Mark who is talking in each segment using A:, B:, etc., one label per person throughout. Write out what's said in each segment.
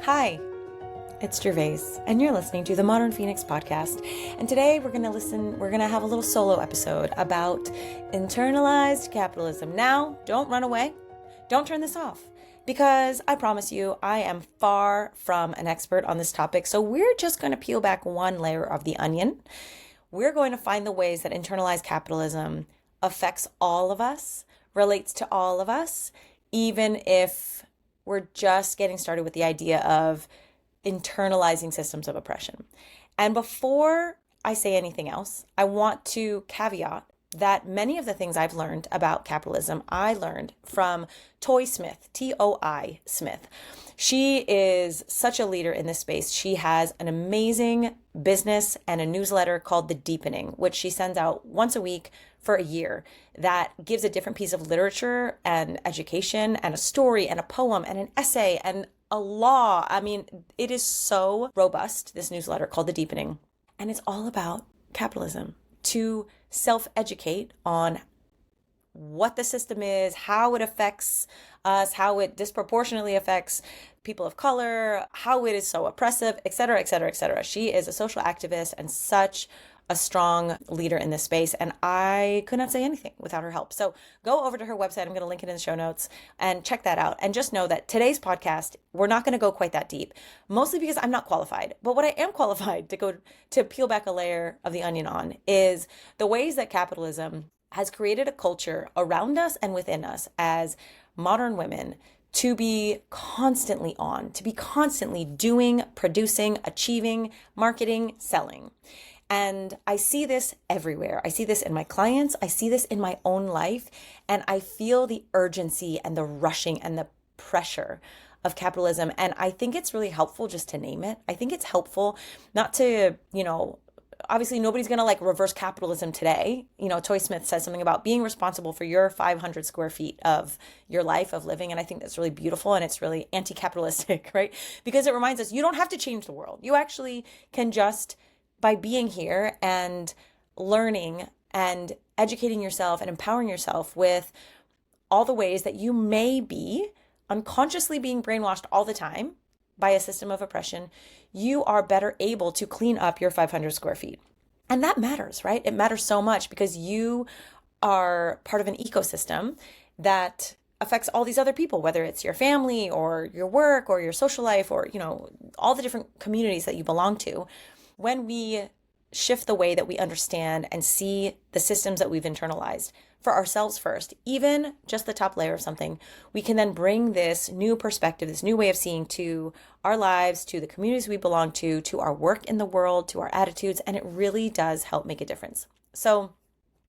A: Hi, it's Gervase, and you're listening to the Modern Phoenix podcast. And today we're going to have a little solo episode about internalized capitalism. Now, don't run away. Don't turn this off, because I promise you, I am far from an expert on this topic. So we're just going to peel back one layer of the onion. We're going to find the ways that internalized capitalism affects all of us, relates to all of us, even if we're just getting started with the idea of internalizing systems of oppression. And before I say anything else, I want to caveat that many of the things I've learned about capitalism, I learned from Toi Smith, T-O-I Smith. She is such a leader in this space. She has an amazing business and a newsletter called The Deepening, which she sends out once a week for a year, that gives a different piece of literature and education and a story and a poem and an essay and a law. I mean, it is so robust, this newsletter called The Deepening. And it's all about capitalism, to self-educate on what the system is, how it affects us, how it disproportionately affects people of color, how it is so oppressive, et cetera, et cetera, et cetera. She is a social activist and such a strong leader in this space, and I could not say anything without her help. So go over to her website. I'm going to link it in the show notes and check that out. And just know that today's podcast, we're not going to go quite that deep, mostly because I'm not qualified. But what I am qualified to peel back a layer of the onion on is the ways that capitalism has created a culture around us and within us as modern women to be constantly on, to be constantly doing, producing, achieving, marketing, selling. And I see this everywhere. I see this in my clients. I see this in my own life. And I feel the urgency and the rushing and the pressure of capitalism. And I think it's really helpful just to name it. I think it's helpful not to, obviously nobody's going to like reverse capitalism today. Toi Smith says something about being responsible for your 500 square feet of your life of living. And I think that's really beautiful. And it's really anti-capitalistic, right? Because it reminds us, you don't have to change the world. You actually can just, by being here and learning and educating yourself and empowering yourself with all the ways that you may be unconsciously being brainwashed all the time by a system of oppression, you are better able to clean up your 500 square feet. And that matters, right? It matters so much because you are part of an ecosystem that affects all these other people, whether it's your family or your work or your social life or, all the different communities that you belong to. When we shift the way that we understand and see the systems that we've internalized for ourselves first, even just the top layer of something, we can then bring this new perspective, this new way of seeing to our lives, to the communities we belong to our work in the world, to our attitudes, and it really does help make a difference. So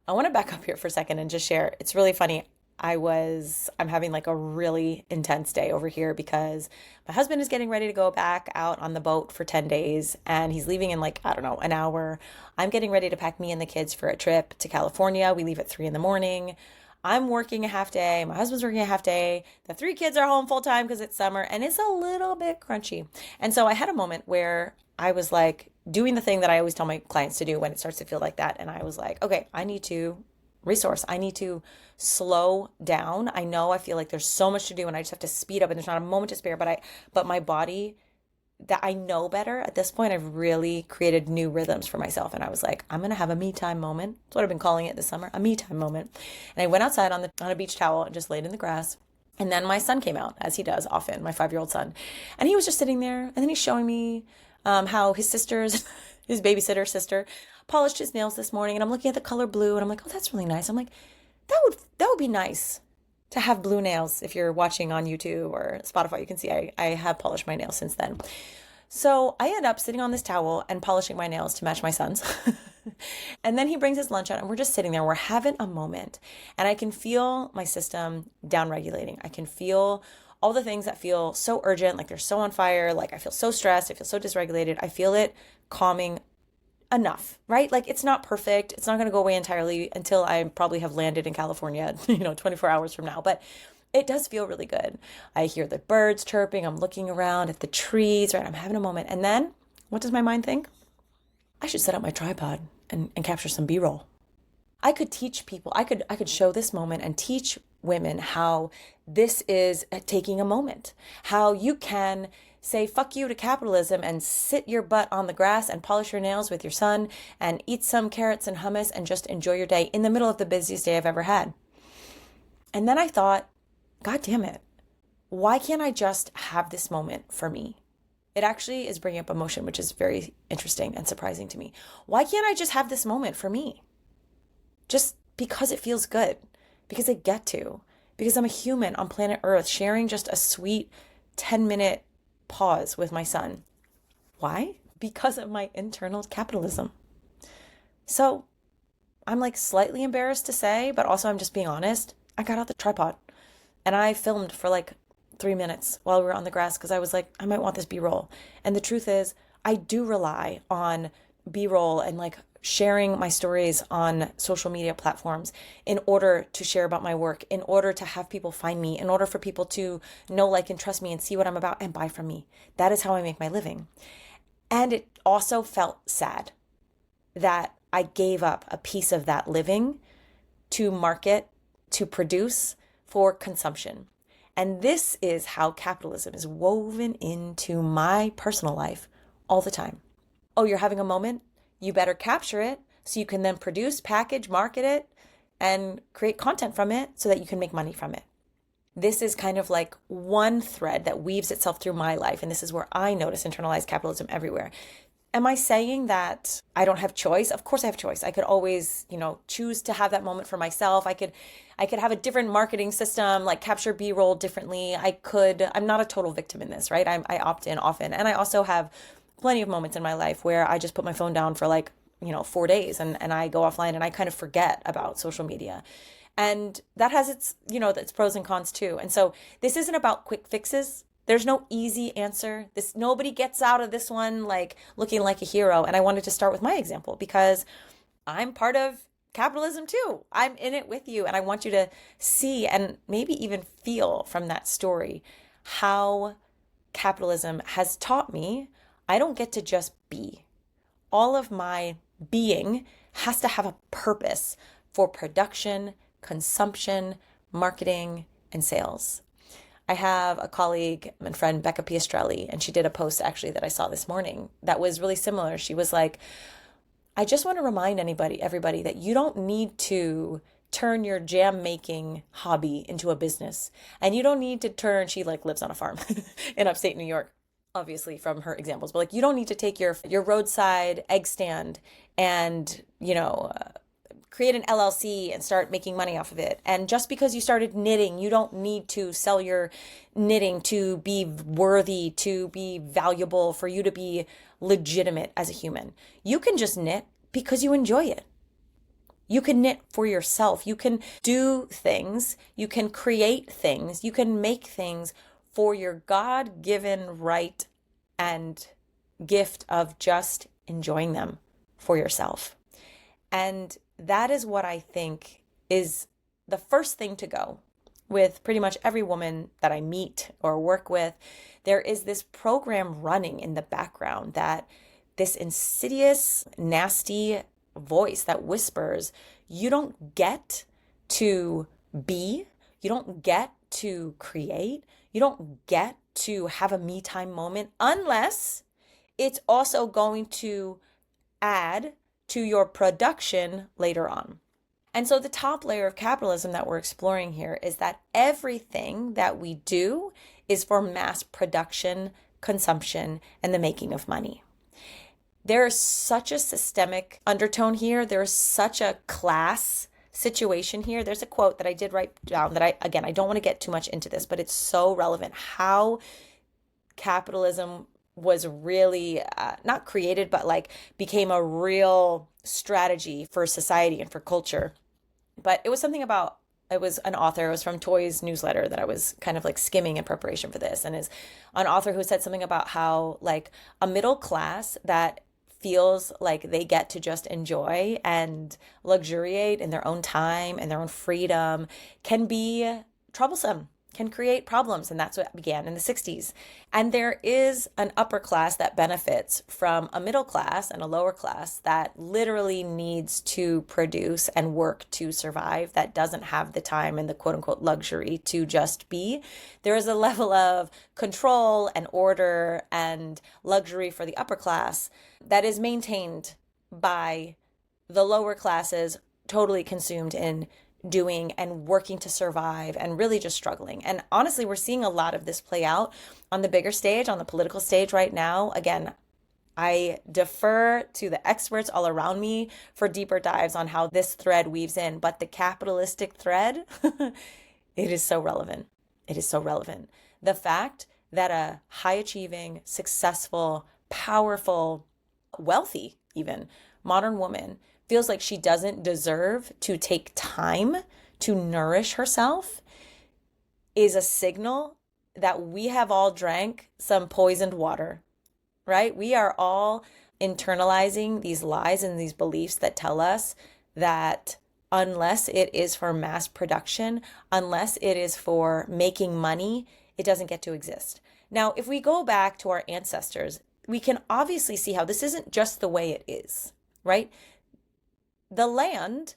A: I want to back up here for a second and just share. It's really funny. I'm having like a really intense day over here because my husband is getting ready to go back out on the boat for 10 days and he's leaving in an hour. I'm getting ready to pack me and the kids for a trip to California. We leave at 3 a.m. I'm working a half day. My husband's working a half day. The 3 kids are home full time because it's summer and it's a little bit crunchy. And so I had a moment where I was like doing the thing that I always tell my clients to do when it starts to feel like that. And I was like, okay, I need to resource. I need to slow down. I feel like there's so much to do and I just have to speed up and there's not a moment to spare, but my body, that I know better at this point, I've really created new rhythms for myself. And I was like, I'm going to have a me time moment. That's what I've been calling it this summer, a me time moment. And I went outside on a beach towel and just laid in the grass. And then my son came out, as he does often, my 5-year-old son. And he was just sitting there and then he's showing me how his babysitter sister polished his nails this morning, and I'm looking at the color blue and I'm like, oh, that's really nice. I'm like, that would be nice to have blue nails. If you're watching on YouTube or Spotify, you can see I have polished my nails since then. So I end up sitting on this towel and polishing my nails to match my son's. And then he brings his lunch out and we're just sitting there. We're having a moment and I can feel my system down-regulating. I can feel all the things that feel so urgent, like they're so on fire, like I feel so stressed, I feel so dysregulated. I feel it calming enough, right? Like it's not perfect. It's not going to go away entirely until I probably have landed in California, 24 hours from now. But it does feel really good. I hear the birds chirping. I'm looking around at the trees, right? I'm having a moment. And then what does my mind think? I should set up my tripod and capture some B-roll. I could teach people, I could show this moment and teach women how this is taking a moment, how you can say fuck you to capitalism and sit your butt on the grass and polish your nails with your son and eat some carrots and hummus and just enjoy your day in the middle of the busiest day I've ever had. And then I thought, God damn it, why can't I just have this moment for me? It actually is bringing up emotion, which is very interesting and surprising to me. Why can't I just have this moment for me? Just because it feels good, because I get to, because I'm a human on planet Earth sharing just a sweet 10-minute pause with my son. Why? Because of my internal capitalism. So I'm like slightly embarrassed to say, but also I'm just being honest. I got out the tripod and I filmed for like 3 minutes while we were on the grass because I was like, I might want this B-roll. And the truth is, I do rely on B-roll and like sharing my stories on social media platforms in order to share about my work, in order to have people find me, in order for people to know, like, and trust me and see what I'm about and buy from me. That is how I make my living. And it also felt sad that I gave up a piece of that living to market, to produce for consumption. And this is how capitalism is woven into my personal life all the time. Oh, you're having a moment? You better capture it so you can then produce, package, market it, and create content from it so that you can make money from it. This is kind of like one thread that weaves itself through my life. And this is where I notice internalized capitalism everywhere. Am I saying that I don't have choice? Of course I have choice. I could always, choose to have that moment for myself. I could have a different marketing system, like capture B-roll differently. I'm not a total victim in this, right? I opt in often. And I also have plenty of moments in my life where I just put my phone down for 4 days and I go offline and I kind of forget about social media. And that has its pros and cons too. And so this isn't about quick fixes. There's no easy answer. Nobody gets out of this one like looking like a hero. And I wanted to start with my example because I'm part of capitalism too. I'm in it with you. And I want you to see and maybe even feel from that story how capitalism has taught me I don't get to just be. All of my being has to have a purpose for production, consumption, marketing, and sales. I have a colleague and friend, Becca Piastrelli, and she did a post actually that I saw this morning that was really similar. She was like, I just want to remind everybody that you don't need to turn your jam making hobby into a business. And you don't need to she lives on a farm in upstate New York, obviously from her examples, but you don't need to take your roadside egg stand and, create an LLC and start making money off of it. And just because you started knitting, you don't need to sell your knitting to be worthy, to be valuable, for you to be legitimate as a human. You can just knit because you enjoy it. You can knit for yourself. You can do things. You can create things. You can make things for your God-given right and gift of just enjoying them for yourself. And that is what I think is the first thing to go with pretty much every woman that I meet or work with. There is this program running in the background, that this insidious, nasty voice that whispers, you don't get to be, you don't get to create, you don't get to have a me time moment unless it's also going to add to your production later on. And so the top layer of capitalism that we're exploring here is that everything that we do is for mass production, consumption, and the making of money. There is such a systemic undertone here. There is such a class situation here. There's a quote that I did write down that I don't want to get too much into this, but it's so relevant how capitalism was really not created, but became a real strategy for society and for culture. But it was something about, it was an author, it was from Toy's newsletter that I was kind of skimming in preparation for this, and is an author who said something about how a middle class that feels like they get to just enjoy and luxuriate in their own time and their own freedom can be troublesome. can create problems. And that's what began in the 60s. And there is an upper class that benefits from a middle class and a lower class that literally needs to produce and work to survive, that doesn't have the time and the quote unquote luxury to just be. There is a level of control and order and luxury for the upper class that is maintained by the lower classes, totally consumed in doing and working to survive and really just struggling. And honestly, we're seeing a lot of this play out on the bigger stage, on the political stage right now. Again, I defer to the experts all around me for deeper dives on how this thread weaves in, but the capitalistic thread, it is so relevant. It is so relevant. The fact that a high achieving, successful, powerful, wealthy, even modern woman feels like she doesn't deserve to take time to nourish herself is a signal that we have all drank some poisoned water, right? We are all internalizing these lies and these beliefs that tell us that unless it is for mass production, unless it is for making money, it doesn't get to exist. Now, if we go back to our ancestors, we can obviously see how this isn't just the way it is, right? The land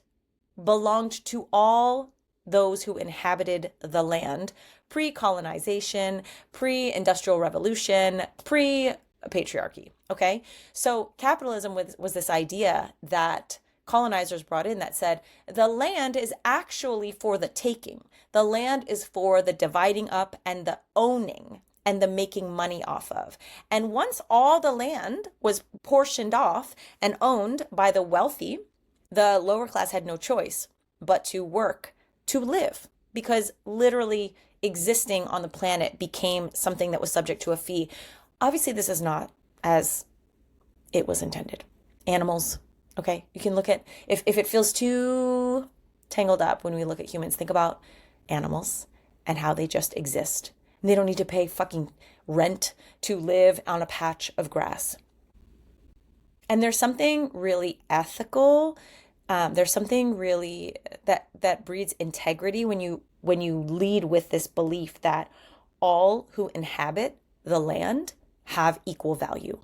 A: belonged to all those who inhabited the land pre-colonization, pre-industrial revolution, pre-patriarchy, okay? So capitalism was this idea that colonizers brought in that said, the land is actually for the taking. The land is for the dividing up and the owning and the making money off of. And once all the land was portioned off and owned by the wealthy, the lower class had no choice but to work to live, because literally existing on the planet became something that was subject to a fee. Obviously, this is not as it was intended. Animals, okay? You can look at, if it feels too tangled up when we look at humans, think about animals and how they just exist. And they don't need to pay fucking rent to live on a patch of grass. And there's something really ethical. There's something really that breeds integrity when you lead with this belief that all who inhabit the land have equal value.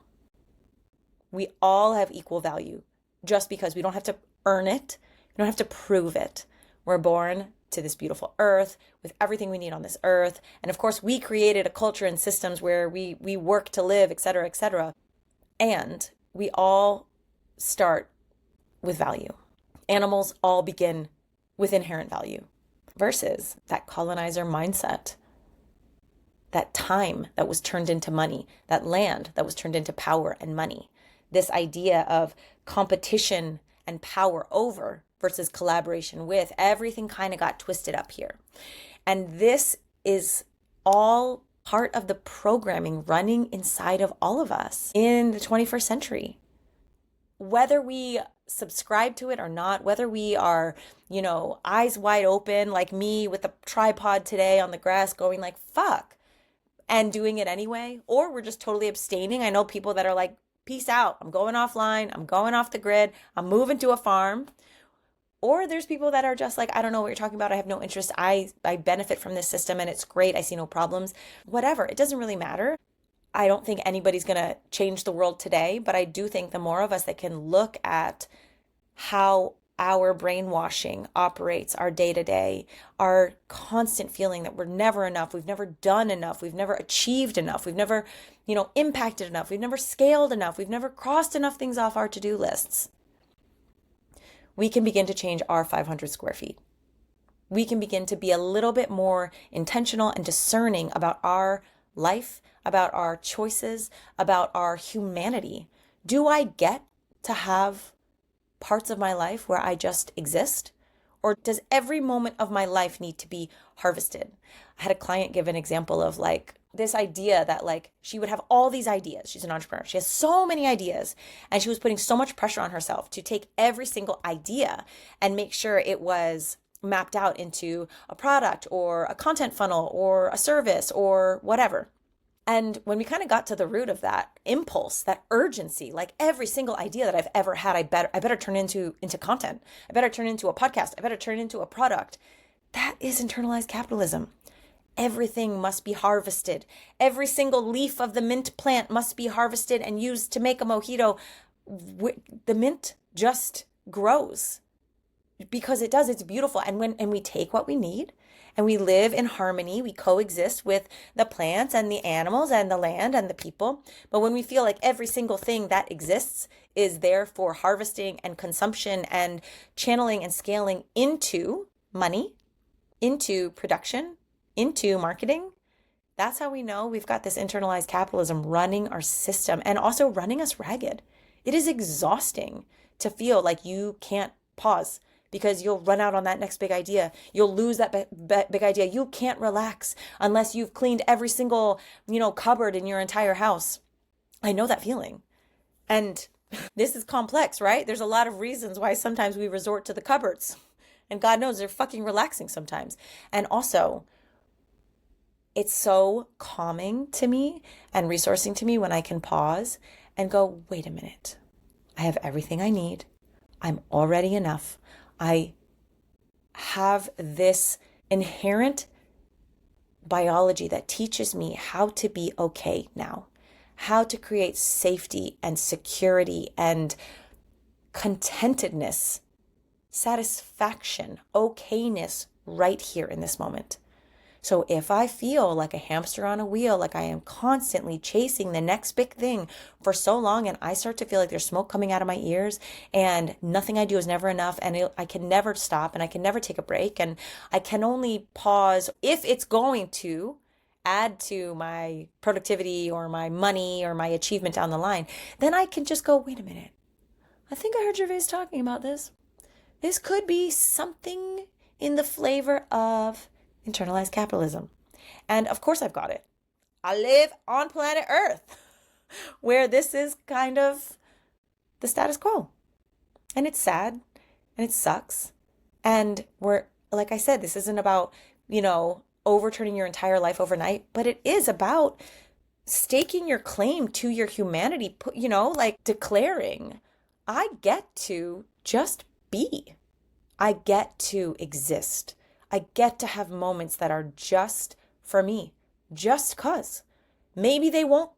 A: We all have equal value just because we don't have to earn it. We don't have to prove it. We're born to this beautiful earth with everything we need on this earth. And of course, we created a culture and systems where we work to live, et cetera, et cetera. And we all start with value. Animals all begin with inherent value versus that colonizer mindset, that time that was turned into money, that land that was turned into power and money. This idea of competition and power over versus collaboration with, everything kind of got twisted up here. And this is all part of the programming running inside of all of us in the 21st century. Whether we subscribe to it or not, whether we are, eyes wide open like me with a tripod today on the grass going like, fuck, and doing it anyway, or we're just totally abstaining. I know people that are like, peace out, I'm going offline, I'm going off the grid, I'm moving to a farm. Or there's people that are just like, I don't know what you're talking about, I have no interest, I benefit from this system and it's great, I see no problems. Whatever, it doesn't really matter. I don't think anybody's going to change the world today, but I do think the more of us that can look at how our brainwashing operates our day to day, our constant feeling that we're never enough, we've never done enough, we've never achieved enough, we've never, impacted enough, we've never scaled enough, we've never crossed enough things off our to-do lists. We can begin to change our 500 square feet. We can begin to be a little bit more intentional and discerning about our life, about our choices, about our humanity. Do I get to have parts of my life where I just exist? Or does every moment of my life need to be harvested? I had a client give an example of this idea that she would have all these ideas. She's an entrepreneur. She has so many ideas, and she was putting so much pressure on herself to take every single idea and make sure it was mapped out into a product or a content funnel or a service or whatever. And when we kind of got to the root of that impulse, that urgency, every single idea that I've ever had, I better turn into content. I better turn into a podcast. I better turn into a product. That is internalized capitalism. everything must be harvested. Every single leaf of the mint plant must be harvested and used to make a mojito. The mint just grows because it does. It's beautiful. And we take what we need and we live in harmony. We coexist with the plants and the animals and the land and the people. But when we feel like every single thing that exists is there for harvesting and consumption and channeling and scaling into money, into production, into marketing, that's how we know we've got this internalized capitalism running our system and also running us ragged. It is exhausting to feel like you can't pause because you'll run out on that next big idea. You'll lose that big idea. You can't relax unless you've cleaned every single, cupboard in your entire house. I know that feeling. And this is complex, right? There's a lot of reasons why sometimes we resort to the cupboards. And God knows they're fucking relaxing sometimes. And also, it's so calming to me and resourcing to me when I can pause and go, wait a minute. I have everything I need. I'm already enough. I have this inherent biology that teaches me how to be okay now, how to create safety and security and contentedness, satisfaction, okayness right here in this moment. So if I feel like a hamster on a wheel, like I am constantly chasing the next big thing for so long, and I start to feel like there's smoke coming out of my ears and nothing I do is never enough, and I can never stop and I can never take a break, and I can only pause if it's going to add to my productivity or my money or my achievement down the line, then I can just go, wait a minute. I think I heard Gervase talking about this. This could be something in the flavor of internalized capitalism. And of course I've got it. I live on planet Earth where this is kind of the status quo. And it's sad and it sucks. And like I said, this isn't about, overturning your entire life overnight, but it is about staking your claim to your humanity, like declaring, I get to just be. I get to exist. I get to have moments that are just for me, just cause. Maybe they won't,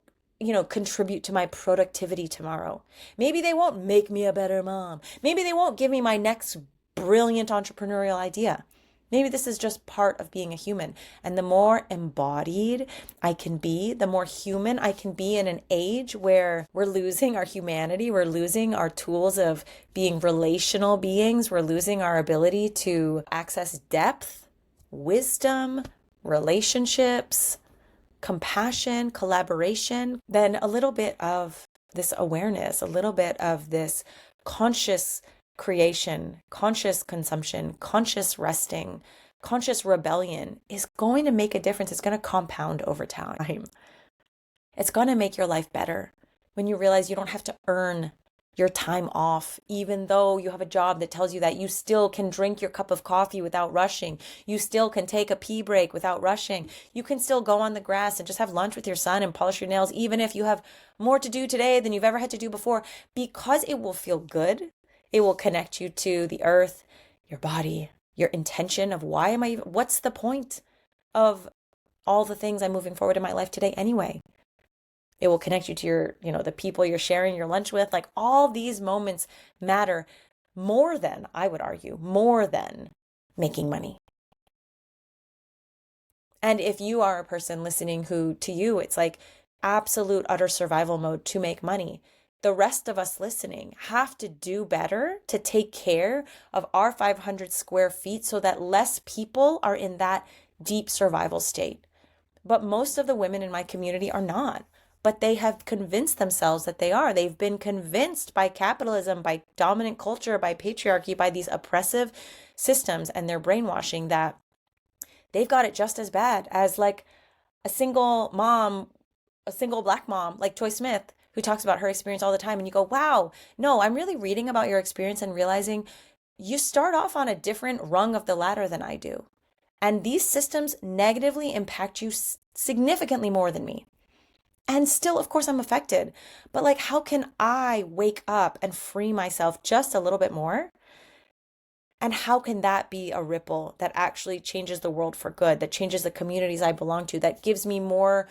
A: contribute to my productivity tomorrow. Maybe they won't make me a better mom. Maybe they won't give me my next brilliant entrepreneurial idea. Maybe this is just part of being a human. And the more embodied I can be, the more human I can be in an age where we're losing our humanity, we're losing our tools of being relational beings, we're losing our ability to access depth, wisdom, relationships, compassion, collaboration, then a little bit of this awareness, a little bit of this conscious creation, conscious consumption, conscious resting, conscious rebellion is going to make a difference. It's going to compound over time. It's going to make your life better when you realize you don't have to earn your time off, even though you have a job that tells you that you still can drink your cup of coffee without rushing. You still can take a pee break without rushing. You can still go on the grass and just have lunch with your son and polish your nails, even if you have more to do today than you've ever had to do before, because it will feel good. It will connect you to the earth, your body, your intention of what's the point of all the things I'm moving forward in my life today anyway? It will connect you to your, the people you're sharing your lunch with. Like all these moments matter more than, I would argue, more than making money. And if you are a person listening who, to you, it's like absolute utter survival mode to make money, the rest of us listening have to do better to take care of our 500 square feet so that less people are in that deep survival state. But most of the women in my community are not. But they have convinced themselves that they are. They've been convinced by capitalism, by dominant culture, by patriarchy, by these oppressive systems and their brainwashing that they've got it just as bad as like a single Black mom like Toy Smith, who talks about her experience all the time. And you go, wow, no, I'm really reading about your experience and realizing you start off on a different rung of the ladder than I do. And these systems negatively impact you significantly more than me. And still, of course, I'm affected. But like, how can I wake up and free myself just a little bit more And how can that be a ripple that actually changes the world for good, that changes the communities I belong to, that gives me more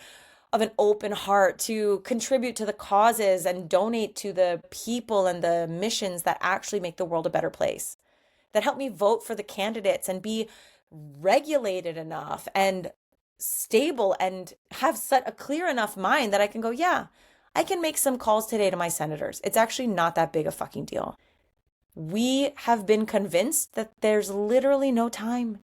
A: of an open heart to contribute to the causes and donate to the people and the missions that actually make the world a better place, that help me vote for the candidates and be regulated enough and stable and have set a clear enough mind that I can go, yeah, I can make some calls today to my senators. It's actually not that big a fucking deal. We have been convinced that there's literally no time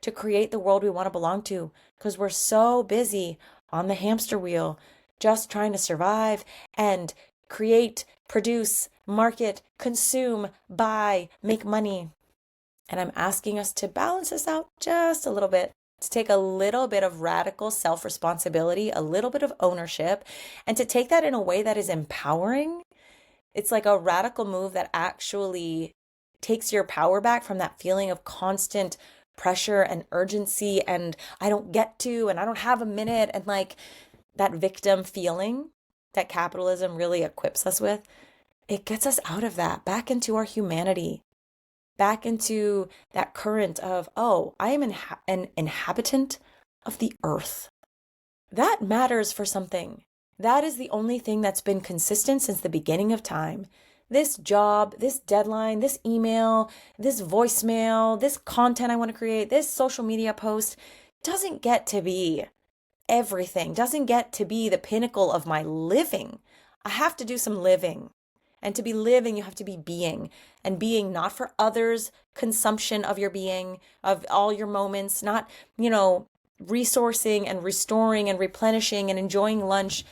A: to create the world we want to belong to because we're so busy on the hamster wheel, just trying to survive and create, produce, market, consume, buy, make money. And I'm asking us to balance this out just a little bit, to take a little bit of radical self-responsibility, a little bit of ownership, and to take that in a way that is empowering. It's like a radical move that actually takes your power back from that feeling of constant pressure and urgency and I don't get to and I don't have a minute and like that victim feeling that capitalism really equips us with. It gets us out of that, back into our humanity, back into that current of, oh, I am an inhabitant of the earth. That matters for something. That is the only thing that's been consistent since the beginning of time. This job, this deadline, this email, this voicemail, this content I want to create, this social media post doesn't get to be everything, doesn't get to be the pinnacle of my living. I have to do some living. And to be living, you have to be being. And being not for others' consumption of your being, of all your moments, not, resourcing and restoring and replenishing and enjoying lunch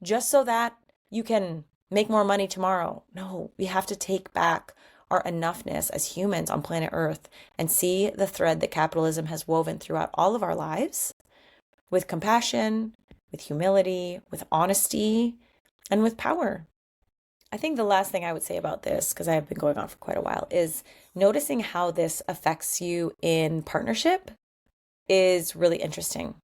A: just so that you can make more money tomorrow. No, we have to take back our enoughness as humans on planet Earth and see the thread that capitalism has woven throughout all of our lives with compassion, with humility, with honesty, and with power. I think the last thing I would say about this, because I have been going on for quite a while, is noticing how this affects you in partnership is really interesting.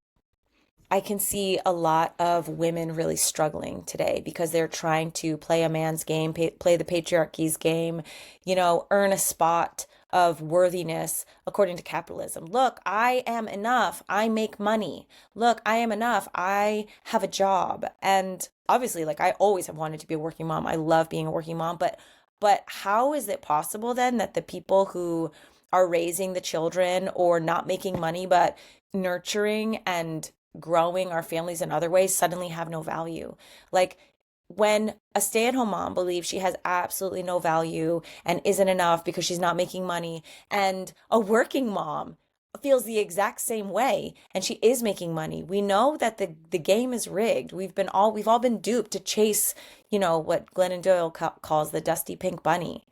A: I can see a lot of women really struggling today because they're trying to play a man's game, play the patriarchy's game, earn a spot of worthiness according to capitalism. Look, I am enough. I make money. Look, I am enough. I have a job. And obviously, like I always have wanted to be a working mom. I love being a working mom, but how is it possible then that the people who are raising the children or not making money but nurturing and growing our families in other ways suddenly have no value? Like when a stay-at-home mom believes she has absolutely no value and isn't enough because she's not making money, and a working mom feels the exact same way and she is making money, we know that the game is rigged. We've all been duped to chase, what Glennon Doyle calls the dusty pink bunny.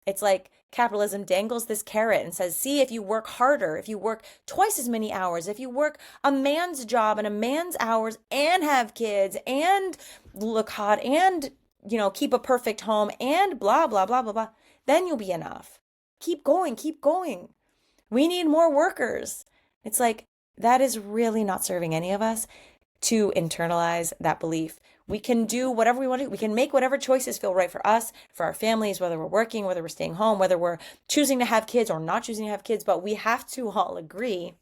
A: It's like capitalism dangles this carrot and says, see, if you work harder, if you work twice as many hours, if you work a man's job and a man's hours and have kids and look hot and, keep a perfect home and blah, blah, blah, blah, blah, then you'll be enough. Keep going, keep going. We need more workers. It's like, that is really not serving any of us to internalize that belief. We can do whatever we want to do. We can make whatever choices feel right for us, for our families, whether we're working, whether we're staying home, whether we're choosing to have kids or not choosing to have kids. But we have to all agree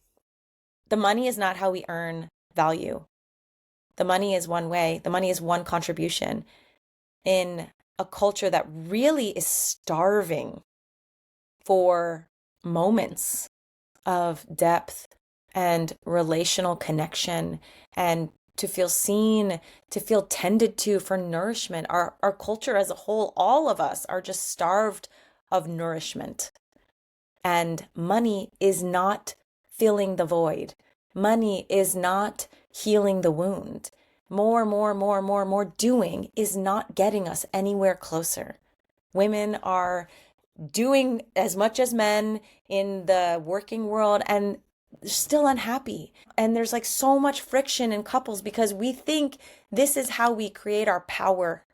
A: the money is not how we earn value. The money is one way. The money is one contribution in a culture that really is starving for moments of depth and relational connection and to feel seen, to feel tended to, for nourishment. Our culture as a whole, all of us are just starved of nourishment. And money is not filling the void. Money is not healing the wound. More doing is not getting us anywhere closer. Women are doing as much as men in the working world and still unhappy. And there's like so much friction in couples because we think this is how we create our power.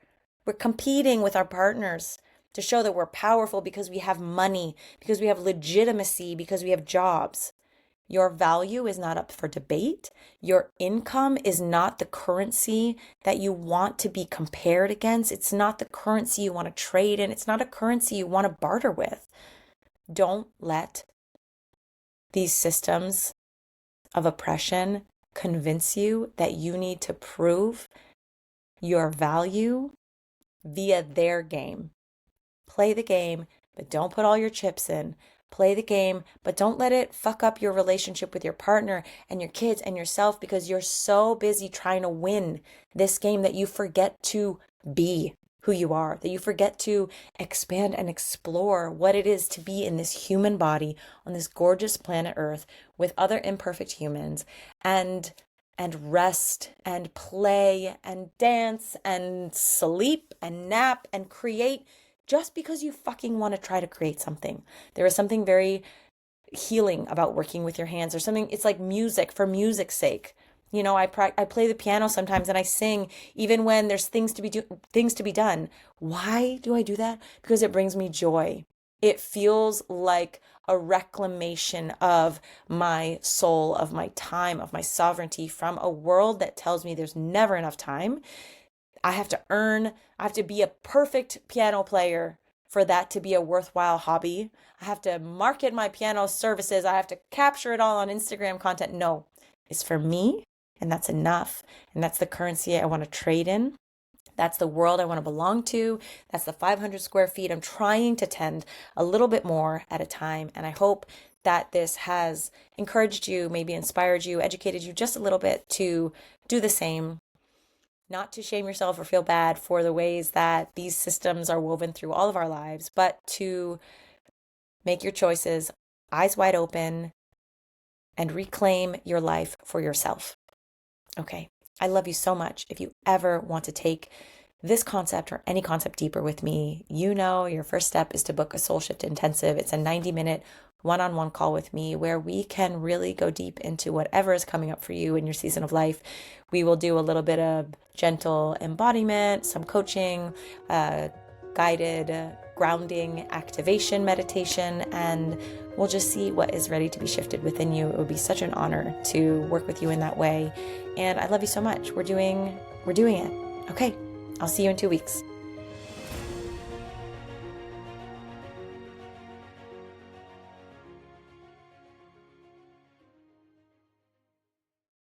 A: We're competing with our partners to show that we're powerful because we have money, because we have legitimacy, because we have jobs. Your value is not up for debate. Your income is not the currency that you want to be compared against. It's not the currency you want to trade in. It's not a currency you want to barter with. Don't let these systems of oppression convince you that you need to prove your value via their game. Play the game, but don't put all your chips in. Play the game, but don't let it fuck up your relationship with your partner and your kids and yourself, because you're so busy trying to win this game that you forget to be who you are, that you forget to expand and explore what it is to be in this human body on this gorgeous planet Earth with other imperfect humans, and rest and play and dance and sleep and nap and create just because you fucking want to try to create something. There is something very healing about working with your hands, or something. It's like music for music's sake. You know, I play the piano sometimes and I sing even when there's things to be done. Why do I do that? Because it brings me joy. It feels like a reclamation of my soul, of my time, of my sovereignty from a world that tells me there's never enough time. I have to be a perfect piano player for that to be a worthwhile hobby. I have to market my piano services. I have to capture it all on Instagram content. No, it's for me, and that's enough. And that's the currency I want to trade in. That's the world I want to belong to. That's the 500 square feet I'm trying to tend a little bit more at a time. And I hope that this has encouraged you, maybe inspired you, educated you just a little bit to do the same. Not to shame yourself or feel bad for the ways that these systems are woven through all of our lives, but to make your choices eyes wide open and reclaim your life for yourself. Okay, I love you so much. If you ever want to take this concept or any concept deeper with me, you know your first step is to book a Soul Shift Intensive. It's a 90-minute one-on-one call with me where we can really go deep into whatever is coming up for you in your season of life. We will do a little bit of gentle embodiment, some coaching, guided grounding activation meditation, and we'll just see what is ready to be shifted within you. It would be such an honor to work with you in that way. And I love you so much. We're doing it. Okay, I'll see you in 2 weeks.